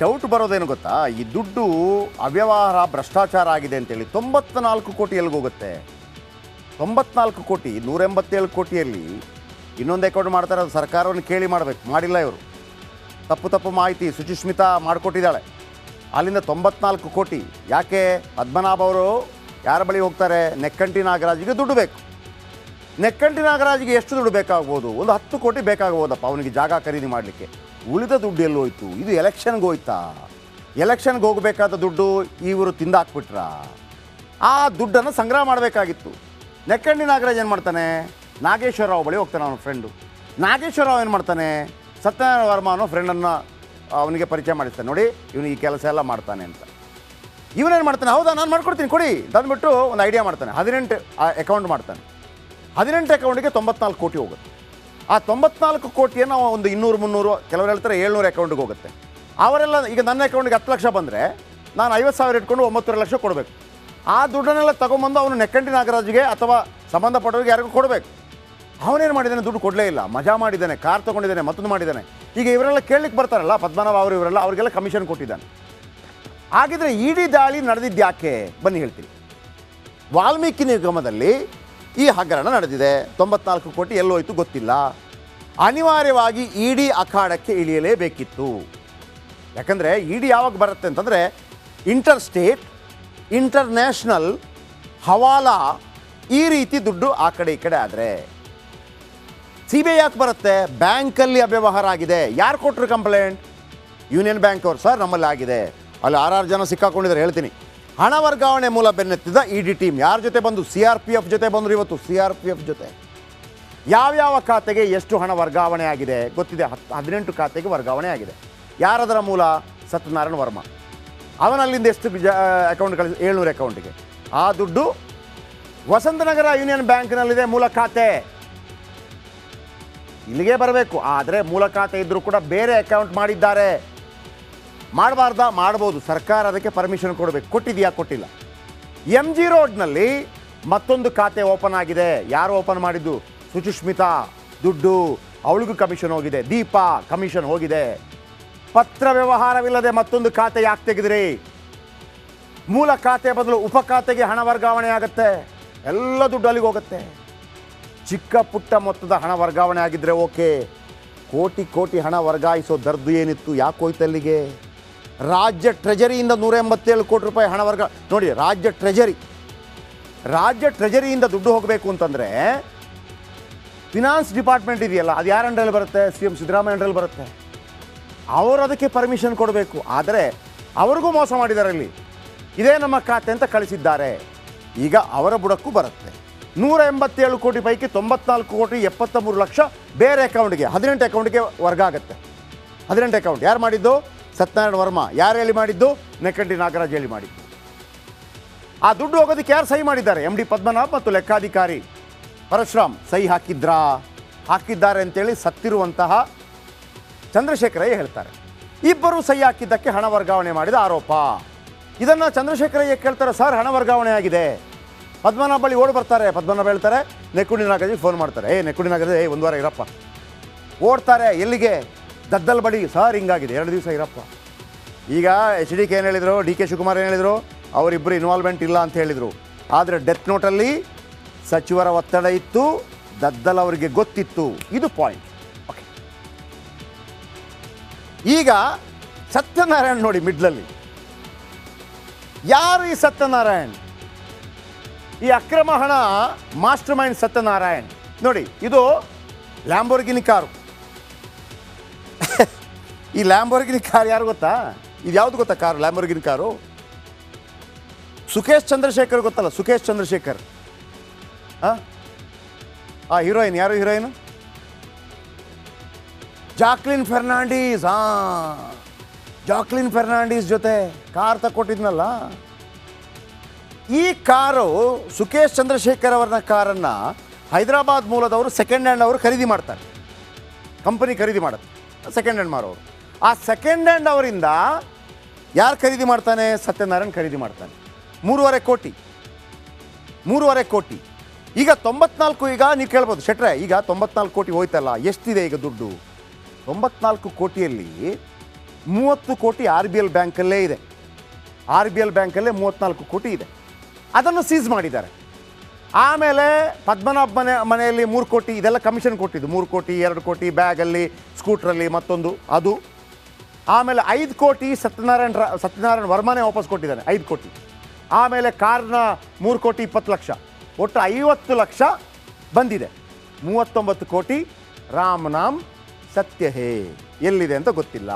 Doubt ಬರೋದೇನು ಗೊತ್ತಾ, ಈ ದುಡ್ಡು ಅವ್ಯವಹಾರ ಭ್ರಷ್ಟಾಚಾರ ಆಗಿದೆ ಅಂತೇಳಿ 94 ಕೋಟಿ ಎಲ್ಲಿಗೋಗುತ್ತೆ? 94 ಕೋಟಿ 187 ಕೋಟಿಯಲ್ಲಿ ಇನ್ನೊಂದು ಅಕೌಂಟ್ ಮಾಡ್ತಾರೆ. ಅದು ಸರ್ಕಾರವನ್ನು ಕೇಳಿ ಮಾಡಬೇಕು, ಮಾಡಿಲ್ಲ ಇವರು. ತಪ್ಪು ಮಾಹಿತಿ ಸುಚಿಸ್ಮಿತಾ ಮಾಡಿಕೊಟ್ಟಿದ್ದಾಳೆ. ಅಲ್ಲಿಂದ 94 ಕೋಟಿ ಯಾಕೆ? ಪದ್ಮನಾಭ ಅವರು ಯಾರ ಬಳಿ ಹೋಗ್ತಾರೆ? ನೆಕ್ಕಂಟಿ ನಾಗರಾಜಿಗೆ ದುಡ್ಡು ಬೇಕು. ನೆಕ್ಕಂಟಿ ನಾಗರಾಜಿಗೆ ಎಷ್ಟು ದುಡ್ಡು ಬೇಕಾಗ್ಬೋದು? ಒಂದು 10 ಕೋಟಿ ಬೇಕಾಗ್ಬೋದಪ್ಪ ಅವನಿಗೆ ಜಾಗ ಖರೀದಿ ಮಾಡಲಿಕ್ಕೆ. ಉಳಿದ ದುಡ್ಡು ಎಲ್ಲಿ ಹೋಯ್ತು? ಇದು ಎಲೆಕ್ಷನ್ಗೆ ಹೋಯ್ತಾ? ಎಲೆಕ್ಷನ್ಗೆ ಹೋಗಬೇಕಾದ ದುಡ್ಡು ಇವರು ತಿಂದಾಕ್ಬಿಟ್ರ. ಆ ದುಡ್ಡನ್ನು ಸಂಗ್ರಹ ಮಾಡಬೇಕಾಗಿತ್ತು. ನೆಕ್ಕಂಟಿ ನಾಗರಾಜ್ ಏನು ಮಾಡ್ತಾನೆ? ನಾಗೇಶ್ವರರಾವ್ ಬಳಿ ಹೋಗ್ತಾನೆ ಅವನ ಫ್ರೆಂಡು. ನಾಗೇಶ್ವರರಾವ್ ಏನು ಮಾಡ್ತಾನೆ? ಸತ್ಯನಾರಾಯಣ ವರ್ಮ ಅನ್ನೋ ಫ್ರೆಂಡನ್ನು ಅವನಿಗೆ ಪರಿಚಯ ಮಾಡಿಸ್ತಾನೆ. ನೋಡಿ ಇವನು ಈ ಕೆಲಸ ಎಲ್ಲ ಮಾಡ್ತಾನೆ ಅಂತ. ಇವನೇನು ಮಾಡ್ತಾನೆ? ಹೌದಾ, ನಾನು ಮಾಡ್ಕೊಡ್ತೀನಿ ಕೊಡಿ ತಂದುಬಿಟ್ಟು ಒಂದು ಐಡಿಯಾ ಮಾಡ್ತಾನೆ. 18 ಅಕೌಂಟ್ ಮಾಡ್ತಾನೆ. 18 ಅಕೌಂಟಿಗೆ 94 ಕೋಟಿ ಹೋಗುತ್ತೆ. ಆ 94 ಕೋಟಿಯನ್ನು ಒಂದು 200-300, ಕೆಲವರು ಹೇಳ್ತಾರೆ 700 ಅಕೌಂಟಿಗೆ ಹೋಗುತ್ತೆ. ಅವರೆಲ್ಲ ಈಗ ನನ್ನ ಅಕೌಂಟಿಗೆ 10 ಲಕ್ಷ ಬಂದರೆ ನಾನು 50,000 ಇಟ್ಕೊಂಡು 9 ಲಕ್ಷ ಕೊಡಬೇಕು. ಆ ದುಡ್ಡನ್ನೆಲ್ಲ ತೊಗೊಂಬಂದು ಅವನು ನೆಕ್ಕಂಟಿ ನಾಗರಾಜ್ಗೆ ಅಥವಾ ಸಂಬಂಧಪಟ್ಟವ್ರಿಗೆ ಯಾರಿಗೂ ಕೊಡಬೇಕು. ಅವನೇನು ಮಾಡಿದ್ದಾನೆ? ದುಡ್ಡು ಕೊಡಲೇ ಇಲ್ಲ, ಮಜಾ ಮಾಡಿದ್ದಾನೆ, ಕಾರ್ ತೊಗೊಂಡಿದ್ದಾನೆ, ಮತ್ತೊಂದು ಮಾಡಿದ್ದಾನೆ. ಈಗ ಇವರೆಲ್ಲ ಕೇಳಲಿಕ್ಕೆ ಬರ್ತಾರಲ್ಲ ಪದ್ಮನಾಭ ಅವರು, ಇವರೆಲ್ಲ ಅವರಿಗೆಲ್ಲ ಕಮಿಷನ್ ಕೊಟ್ಟಿದ್ದಾನೆ. ಹಾಗಿದ್ರೆ ಇಡೀ ದಾಳಿ ನಡೆದಿದ್ದು ಯಾಕೆ? ಬನ್ನಿ ಹೇಳ್ತೀನಿ. ವಾಲ್ಮೀಕಿ ನಿಗಮದಲ್ಲಿ ಈ ಹಗರಣ ನಡೆದಿದೆ. 94 ಕೋಟಿ ಎಲ್ಲೋಯ್ತು ಗೊತ್ತಿಲ್ಲ. ಅನಿವಾರ್ಯವಾಗಿ ಇಡಿ ಅಖಾಡಕ್ಕೆ ಇಳಿಯಲೇಬೇಕಿತ್ತು. ಯಾಕಂದರೆ ಇಡಿ ಯಾವಾಗ ಬರುತ್ತೆ ಅಂತಂದರೆ ಇಂಟರ್ ಸ್ಟೇಟ್, ಇಂಟರ್ನ್ಯಾಷನಲ್, ಹವಾಲಾ ಈ ರೀತಿ ದುಡ್ಡು ಆ ಕಡೆ ಈ ಕಡೆ ಆದರೆ. CBI ಯಾಕೆ ಬರುತ್ತೆ? ಬ್ಯಾಂಕಲ್ಲಿ ಅವ್ಯವಹಾರ ಆಗಿದೆ. ಯಾರು ಕೊಟ್ಟರು ಕಂಪ್ಲೇಂಟ್? ಯೂನಿಯನ್ ಬ್ಯಾಂಕ್ ಅವರು. ಸರ್ ನಮ್ಮಲ್ಲಿ ಆಗಿದೆ, ಅಲ್ಲಿ 6 ಜನ ಸಿಕ್ಕಾಕೊಂಡಿದ್ದಾರೆ ಹೇಳ್ತೀನಿ. ಹಣ ವರ್ಗಾವಣೆ ಮೂಲ ಬೆನ್ನತ್ತಿದ ಇಡಿ ಟೀಮ್ ಯಾರ ಜೊತೆ ಬಂದು? CRPF ಜೊತೆ ಬಂದರು. ಇವತ್ತು CRPF ಜೊತೆ ಯಾವ್ಯಾವ ಖಾತೆಗೆ ಎಷ್ಟು ಹಣ ವರ್ಗಾವಣೆ ಆಗಿದೆ ಗೊತ್ತಿದೆ? 18 ಖಾತೆಗೆ ವರ್ಗಾವಣೆ ಆಗಿದೆ. ಯಾರದರ ಮೂಲ? ಸತ್ಯನಾರಾಯಣ ವರ್ಮ. ಅವನಲ್ಲಿಂದ ಎಷ್ಟು ಅಕೌಂಟ್ ಕಳಿಸಿ? 700 ಅಕೌಂಟಿಗೆ. ಆ ದುಡ್ಡು ವಸಂತನಗರ ಯೂನಿಯನ್ ಬ್ಯಾಂಕ್ನಲ್ಲಿದೆ ಮೂಲ ಖಾತೆ. ಇಲ್ಲಿಗೆ ಬರಬೇಕು. ಆದರೆ ಮೂಲ ಖಾತೆ ಇದ್ದರೂ ಕೂಡ ಬೇರೆ ಅಕೌಂಟ್ ಮಾಡಿದ್ದಾರೆ. ಮಾಡಬಾರ್ದಾ? ಮಾಡ್ಬೋದು. ಸರ್ಕಾರ ಅದಕ್ಕೆ ಪರ್ಮಿಷನ್ ಕೊಡಬೇಕು. ಕೊಟ್ಟಿದೆಯಾ? ಕೊಟ್ಟಿಲ್ಲ. MG ರೋಡ್ನಲ್ಲಿ ಮತ್ತೊಂದು ಖಾತೆ ಓಪನ್ ಆಗಿದೆ. ಯಾರು ಓಪನ್ ಮಾಡಿದ್ದು? ಸುಚಿಸ್ಮಿತಾ. ದುಡ್ಡು ಅವಳಿಗೂ ಕಮಿಷನ್ ಹೋಗಿದೆ. ದೀಪಾ ಕಮಿಷನ್ ಹೋಗಿದೆ. ಪತ್ರ ವ್ಯವಹಾರವಿಲ್ಲದೆ ಮತ್ತೊಂದು ಖಾತೆ ಯಾಕೆ ತೆಗೆದ್ರಿ? ಮೂಲ ಖಾತೆ ಬದಲು ಉಪ ಖಾತೆಗೆ ಹಣ ವರ್ಗಾವಣೆ ಆಗುತ್ತೆ. ಎಲ್ಲ ದುಡ್ಡು ಅಲ್ಲಿಗೆ ಹೋಗುತ್ತೆ. ಚಿಕ್ಕ ಪುಟ್ಟ ಮೊತ್ತದ ಹಣ ವರ್ಗಾವಣೆ ಆಗಿದ್ದರೆ ಓಕೆ. ಕೋಟಿ ಕೋಟಿ ಹಣ ವರ್ಗಾಯಿಸೋ ದರ್ದು ಏನಿತ್ತು? ಯಾಕೆ ಹೋಯ್ತು ಅಲ್ಲಿಗೆ? ರಾಜ್ಯ ಟ್ರೆಜರಿಯಿಂದ 187 ಕೋಟಿ ರೂಪಾಯಿ ಹಣ ನೋಡಿ, ರಾಜ್ಯ ಟ್ರೆಜರಿಯಿಂದ ದುಡ್ಡು ಹೋಗಬೇಕು ಅಂತಂದರೆ ಫಿನಾನ್ಸ್ ಡಿಪಾರ್ಟ್ಮೆಂಟ್ ಇದೆಯಲ್ಲ, ಅದು ಯಾರ ಅಂಡರಲ್ಲಿ ಬರುತ್ತೆ? CM ಸಿದ್ದರಾಮಯ್ಯ ಅಂಡರಲ್ಲಿ ಬರುತ್ತೆ. ಅವರು ಅದಕ್ಕೆ ಪರ್ಮಿಷನ್ ಕೊಡಬೇಕು. ಆದರೆ ಅವ್ರಿಗೂ ಮೋಸ ಮಾಡಿದ್ದಾರೆ. ಇಲ್ಲಿ ಇದೇ ನಮ್ಮ ಖಾತೆ ಅಂತ ಕಳಿಸಿದ್ದಾರೆ. ಈಗ ಅವರ ಬುಡಕ್ಕೂ ಬರುತ್ತೆ. 187 ಕೋಟಿ ಪೈಕಿ 94 ಕೋಟಿ 73 ಲಕ್ಷ ಬೇರೆ ಅಕೌಂಟ್ಗೆ, 18 ಅಕೌಂಟ್ಗೆ ವರ್ಗ ಆಗುತ್ತೆ. 18 ಅಕೌಂಟ್ ಯಾರು ಮಾಡಿದ್ದು? ಸತ್ಯನಾರಾಯಣ ವರ್ಮ. ಯಾರು ಹೇಳಿ ಮಾಡಿದ್ದು? ನೆಕ್ಕಂಟಿ ನಾಗರಾಜ್ ಹೇಳಿ ಮಾಡಿದ್ದು. ಆ ದುಡ್ಡು ಹೋಗೋದಕ್ಕೆ ಯಾರು ಸಹಿ ಮಾಡಿದ್ದಾರೆ? MD ಪದ್ಮನಾಭ್ ಮತ್ತು ಲೆಕ್ಕಾಧಿಕಾರಿ ಪರಶುರಾಮ್ ಸಹಿ ಹಾಕಿದ್ದಾರೆ ಅಂತೇಳಿ ಸತ್ತಿರುವಂತಹ ಚಂದ್ರಶೇಖರಯ್ಯ ಹೇಳ್ತಾರೆ. ಇಬ್ಬರು ಸಹಿ ಹಾಕಿದ್ದಕ್ಕೆ ಹಣ ವರ್ಗಾವಣೆ ಮಾಡಿದ ಆರೋಪ. ಇದನ್ನು ಚಂದ್ರಶೇಖರಯ್ಯ ಕೇಳ್ತಾರೆ, ಸರ್ ಹಣ ವರ್ಗಾವಣೆ ಆಗಿದೆ. ಪದ್ಮನಾಭ ಬಳಿ ಓಡಿ ಬರ್ತಾರೆ. ಪದ್ಮನಾಭ ಹೇಳ್ತಾರೆ, ನೆಕ್ಕುಂಡಿ ನಾಗರಾಜಿಗೆ ಫೋನ್ ಮಾಡ್ತಾರೆ. ನೆಕ್ಕುಂಡಿ ನಾಗರಾಜ್ ಒಂದು ವಾರ ಇರಪ್ಪ. ಓಡ್ತಾರೆ. ಎಲ್ಲಿಗೆ? ದದ್ದಲ್ ಬಳಿ. ಸರ್ ಹಿಂಗಾಗಿದೆ, 2 ದಿವಸ ಇರಪ್ಪ. ಈಗ HDK ಏನು ಹೇಳಿದರು? DK ಶಿವಕುಮಾರ್ ಏನು ಹೇಳಿದರು? ಅವರಿಬ್ಬರು ಇನ್ವಾಲ್ವ್ಮೆಂಟ್ ಇಲ್ಲ ಅಂತ ಹೇಳಿದರು. ಆದರೆ ಡೆತ್ ನೋಟಲ್ಲಿ ಸಚಿವರ ಒತ್ತಡ ಇತ್ತು, ದದ್ದಲ್ ಅವರಿಗೆ ಗೊತ್ತಿತ್ತು. ಇದು ಪಾಯಿಂಟ್. ಓಕೆ, ಈಗ ಸತ್ಯನಾರಾಯಣ್ ನೋಡಿ ಮಿಡ್ಲಲ್ಲಿ. ಯಾರು ಈ ಸತ್ಯನಾರಾಯಣ್? ಈ ಅಕ್ರಮ ಹಣ ಮಾಸ್ಟರ್ ಮೈಂಡ್ ಸತ್ಯನಾರಾಯಣ್. ನೋಡಿ, ಇದು ಲ್ಯಾಂಬೋರ್ಗಿನಿ ಕಾರು. ಈ ಲ್ಯಾಂಬೋರ್ಗಿನಿ ಕಾರ್ ಯಾರು ಗೊತ್ತಾ? ಇದು ಯಾವುದು ಗೊತ್ತಾ car? Lamborghini car Sukesh Chandrashekar ಗೊತ್ತಲ್ಲ? ಸುಖೇಶ್ ಚಂದ್ರಶೇಖರ್ ಆ ಹೀರೋಯಿನ್. ಯಾರು ಹೀರೋಯಿನ್? ಜಾಕ್ಲಿನ್ ಫೆರ್ನಾಂಡೀಸ್. ಜಾಕ್ಲಿನ್ ಫೆರ್ನಾಂಡೀಸ್ ಜೊತೆ ಕಾರ್ ತಗೊಟ್ಟಿದ್ನಲ್ಲ. ಈ ಕಾರು ಸುಖೇಶ್ ಚಂದ್ರಶೇಖರ್ ಅವರ ಕಾರನ್ನು ಹೈದರಾಬಾದ್ ಮೂಲದವರು ಸೆಕೆಂಡ್ ಹ್ಯಾಂಡ್ ಅವರು ಖರೀದಿ ಮಾಡ್ತಾರೆ. ಕಂಪನಿ ಖರೀದಿ ಮಾಡುತ್ತೆ, ಸೆಕೆಂಡ್ ಹ್ಯಾಂಡ್ ಮಾರೋರು. ಆ ಸೆಕೆಂಡ್ ಹ್ಯಾಂಡ್ ಅವರಿಂದ ಯಾರು ಖರೀದಿ ಮಾಡ್ತಾನೆ? ಸತ್ಯನಾರಾಯಣ್ ಖರೀದಿ ಮಾಡ್ತಾನೆ. 3.5 ಕೋಟಿ. ಈಗ 94, ಈಗ ನೀವು ಕೇಳ್ಬೋದು ಶೆಟ್ರೆ, ಈಗ 94 ಕೋಟಿ ಹೋಯ್ತಲ್ಲ, ಎಷ್ಟಿದೆ ಈಗ ದುಡ್ಡು? 94 ಕೋಟಿಯಲ್ಲಿ 30 ಕೋಟಿ ಆರ್ ಬಿ ಎಲ್ ಬ್ಯಾಂಕಲ್ಲೇ ಇದೆ. ಆರ್ ಬಿ ಎಲ್ ಬ್ಯಾಂಕಲ್ಲೇ 34 ಕೋಟಿ ಇದೆ. ಅದನ್ನು ಸೀಸ್ ಮಾಡಿದ್ದಾರೆ. ಆಮೇಲೆ ಪದ್ಮನಾಭ್ ಮನೆಯಲ್ಲಿ 3 ಕೋಟಿ, ಇದೆಲ್ಲ ಕಮಿಷನ್ ಕೊಟ್ಟಿದ್ದು. 3 ಕೋಟಿ 2 ಕೋಟಿ ಬ್ಯಾಗಲ್ಲಿ, ಸ್ಕೂಟ್ರಲ್ಲಿ ಮತ್ತೊಂದು ಅದು. ಆಮೇಲೆ 5 ಕೋಟಿ ಸತ್ಯನಾರಾಯಣ ವರ್ಮನೇ ವಾಪಸ್ ಕೊಟ್ಟಿದ್ದಾನೆ, 5 ಕೋಟಿ. ಆಮೇಲೆ ಕಾರ್ನ 3 ಕೋಟಿ 20 ಲಕ್ಷ, ಒಟ್ಟು 50 ಲಕ್ಷ ಬಂದಿದೆ. 39 ಕೋಟಿ ರಾಮನಾಮ್ ಸತ್ಯ ಹೇ ಎಲ್ಲಿದೆ ಅಂತ ಗೊತ್ತಿಲ್ಲ.